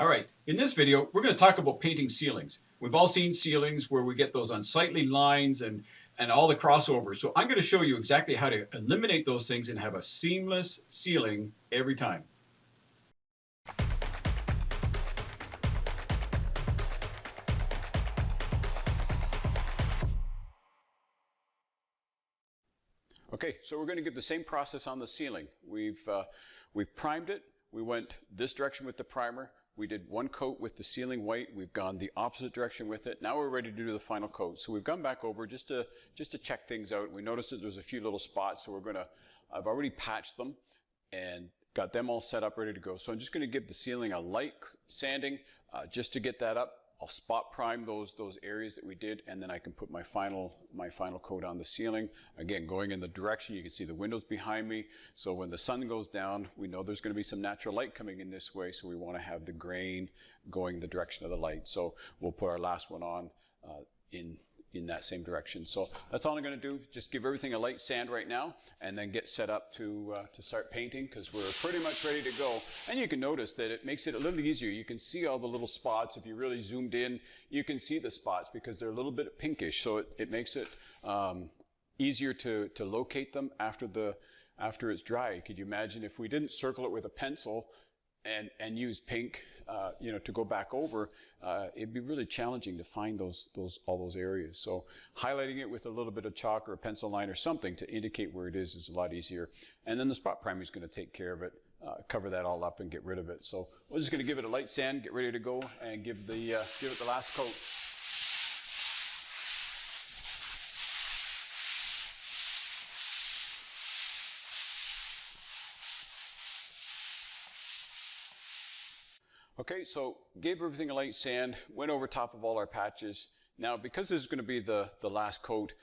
All right, in this video, we're going to talk about painting ceilings. We've all seen ceilings where we get those unsightly lines and all the crossovers. So I'm going to show you exactly how to eliminate those things and have a seamless ceiling every time. Okay, so we're going to get the same process on the ceiling. We've primed it. We went this direction with the primer. We did one coat with the ceiling white. We've gone the opposite direction with it. Now we're ready to do the final coat. So we've gone back over just to check things out. We noticed that there's a few little spots, so I've already patched them and got them all set up, ready to go. So I'm just going to give the ceiling a light sanding just to get that up. I'll spot prime those areas that we did, and then I can put my final coat on the ceiling. Again, going in the direction, you can see the windows behind me. So when the sun goes down, we know there's going to be some natural light coming in this way, so we want to have the grain going the direction of the light. So we'll put our last one on in that same direction. So that's all I'm going to do. Just give everything a light sand right now, and then get set up to start painting, because we're pretty much ready to go. And you can notice that it makes it a little easier. You can see all the little spots. If you really zoomed in, you can see the spots because they're a little bit pinkish. So it makes it easier to locate them after it's dry. Could you imagine if we didn't circle it with a pencil and use pink, to go back over, it'd be really challenging to find all those areas. So highlighting it with a little bit of chalk or a pencil line or something to indicate where it is a lot easier. And then the spot primer is going to take care of it, cover that all up and get rid of it. So we're just going to give it a light sand, get ready to go, and give it the last coat. Okay, so gave everything a light sand, went over top of all our patches. Now, because this is going to be the last coat,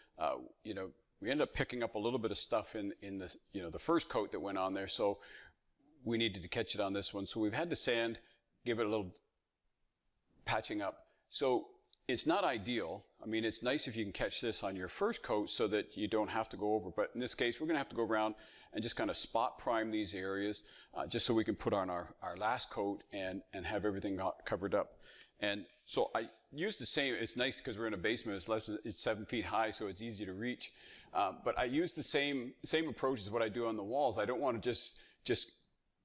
we end up picking up a little bit of stuff in the first coat that went on there, so we needed to catch it on this one. So we've had the sand, give it a little patching up. So it's not ideal. I mean, it's nice if you can catch this on your first coat so that you don't have to go over, but in this case, we're going to have to go around and just kind of spot prime these areas just so we can put on our last coat and have everything covered up. And so I use the same. It's nice because we're in a basement. It's 7 feet high, so it's easy to reach. But I use the same approach as what I do on the walls. I don't want to just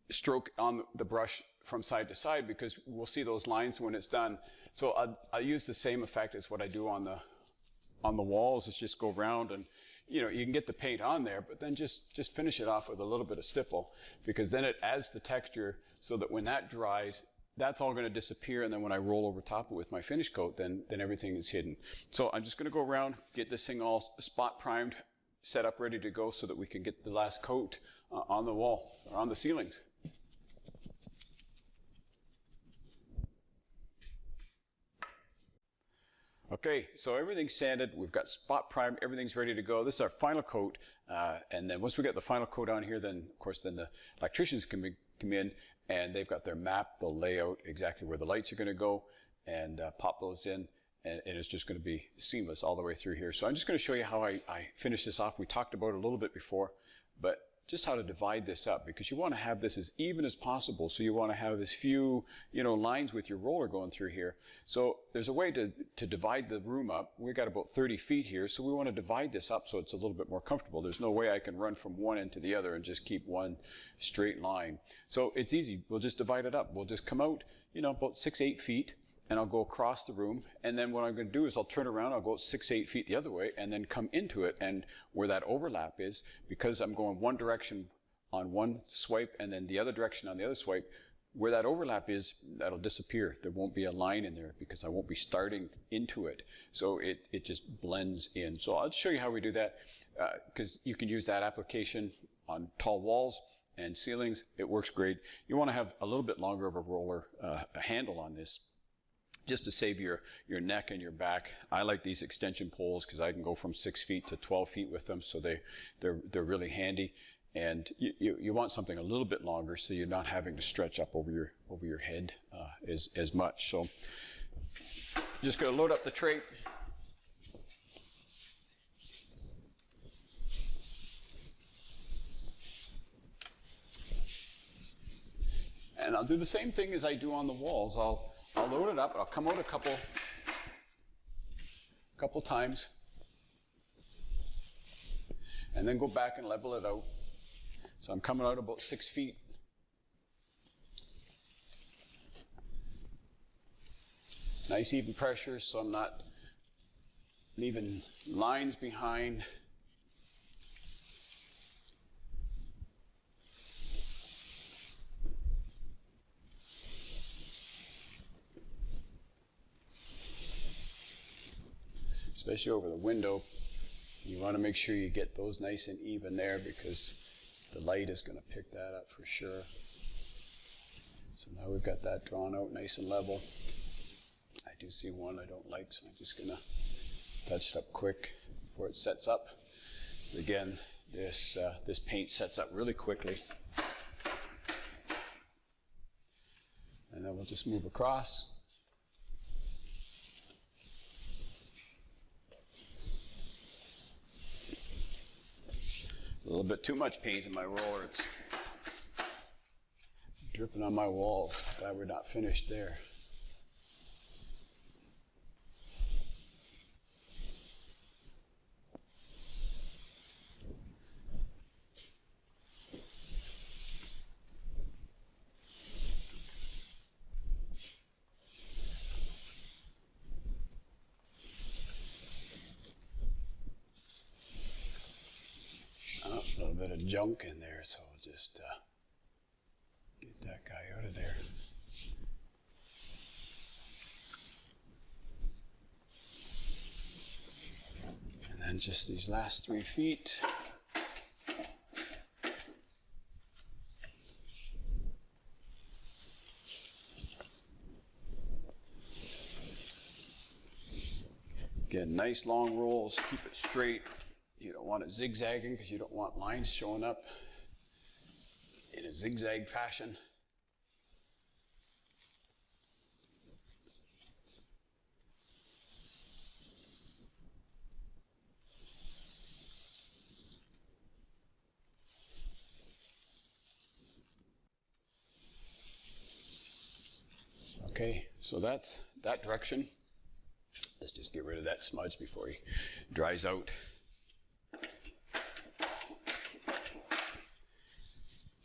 stroke on the brush from side to side, because we'll see those lines when it's done. So I use the same effect as what I do on the walls. Is just go around and you can get the paint on there, but then just finish it off with a little bit of stipple, because then it adds the texture so that when that dries, that's all going to disappear, and then when I roll over top of it with my finish coat, then everything is hidden. So I'm just going to go around, get this thing all spot primed, set up, ready to go, so that we can get the last coat on the wall or on the ceilings. Okay, so everything's sanded, we've got spot primed, everything's ready to go. This is our final coat, and then once we get the final coat on here, then of course the electricians can come in, and they've got their map, they'll lay out exactly where the lights are going to go, and pop those in, and it's just going to be seamless all the way through here. So I'm just going to show you how I finish this off. We talked about it a little bit before, but just how to divide this up, because you want to have this as even as possible. So you want to have as few, lines with your roller going through here. So there's a way to divide the room up. We've got about 30 feet here, so we want to divide this up so it's a little bit more comfortable. There's no way I can run from one end to the other and just keep one straight line. So it's easy. We'll just divide it up. We'll just come out, about 6-8 feet, and I'll go across the room, and then what I'm going to do is I'll turn around, I'll go 6-8 feet the other way, and then come into it, and where that overlap is, because I'm going one direction on one swipe and then the other direction on the other swipe, where that overlap is, that'll disappear. There won't be a line in there because I won't be starting into it. So it just blends in. So I'll show you how we do that, because you can use that application on tall walls and ceilings. It works great. You want to have a little bit longer of a roller handle on this, just to save your neck and your back. I like these extension poles because I can go from 6 feet to 12 feet with them, so they're really handy. And you want something a little bit longer so you're not having to stretch up over your head as much. So just going to load up the tray. And I'll do the same thing as I do on the walls. I'll load it up. I'll come out a couple times, and then go back and level it out. So I'm coming out about 6 feet. Nice even pressure, so I'm not leaving lines behind. Especially over the window, you want to make sure you get those nice and even there, because the light is going to pick that up for sure. So now we've got that drawn out nice and level. I do see one I don't like, so I'm just going to touch it up quick before it sets up. So again, this paint sets up really quickly. And then we'll just move across. A little bit too much paint in my roller. It's dripping on my walls. Glad we're not finished there. A little bit of junk in there, so I'll just get that guy out of there. And then just these last 3 feet. Again, nice long rolls, keep it straight. You don't want it zigzagging because you don't want lines showing up in a zigzag fashion. Okay, so that's that direction. Let's just get rid of that smudge before he dries out.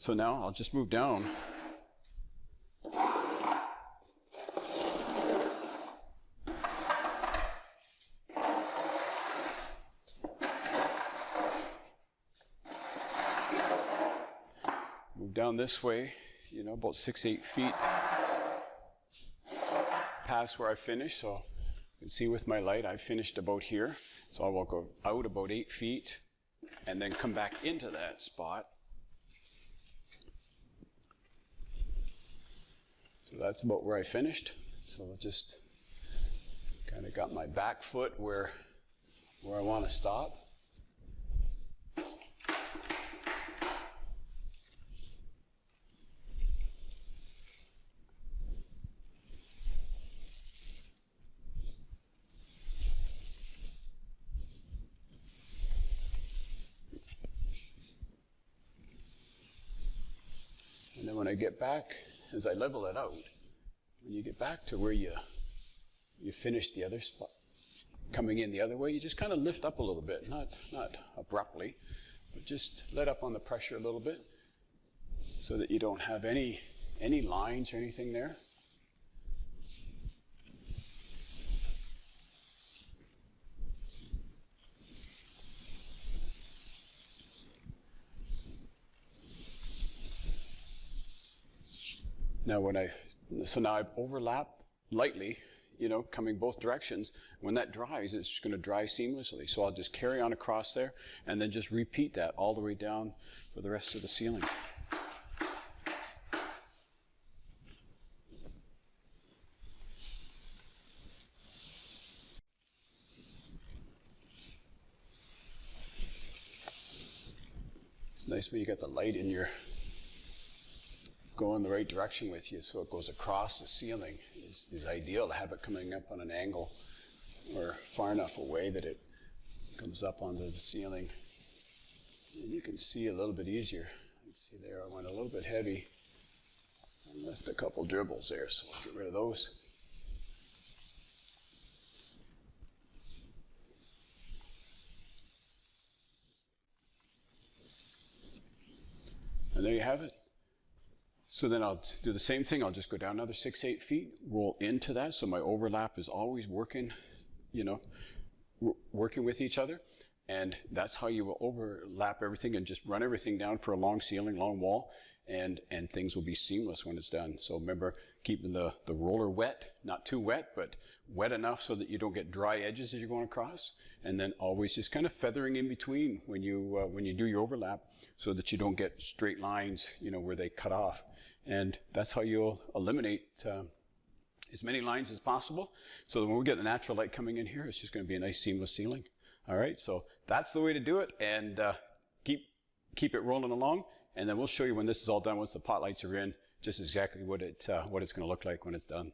So now I'll just move down. Move down this way, you know, about 6-8 feet past where I finished. So you can see with my light, I finished about here. So I will go out about 8 feet and then come back into that spot. So that's about where I finished. So I just kind of got my back foot where I want to stop. And then when I get back, as I level it out, when you get back to where you finished the other spot, coming in the other way, you just kind of lift up a little bit, not abruptly, but just let up on the pressure a little bit so that you don't have any lines or anything there. Now now I've overlapped lightly, you know, coming both directions. When that dries, it's just going to dry seamlessly. So I'll just carry on across there and then just repeat that all the way down for the rest of the ceiling. It's nice when you got the light in your going the right direction with you, so it goes across the ceiling. Is ideal to have it coming up on an angle or far enough away that it comes up onto the ceiling. And you can see a little bit easier. You see there, I went a little bit heavy I left a couple dribbles there, so we'll get rid of those. And there you have it. So then I'll do the same thing. I'll just go down another 6-8 feet, roll into that. So my overlap is always working, you know, working with each other. And that's how you will overlap everything and just run everything down for a long ceiling, long wall, and things will be seamless when it's done. So remember, keeping the roller wet, not too wet, but wet enough so that you don't get dry edges as you're going across. And then always just kind of feathering in between when you do your overlap, so that you don't get straight lines, you know, where they cut off. And that's how you'll eliminate as many lines as possible, so that when we get the natural light coming in here, it's just going to be a nice seamless ceiling. All right, so that's the way to do it, and keep it rolling along, and then we'll show you when this is all done, once the pot lights are in, just exactly what it's going to look like when it's done.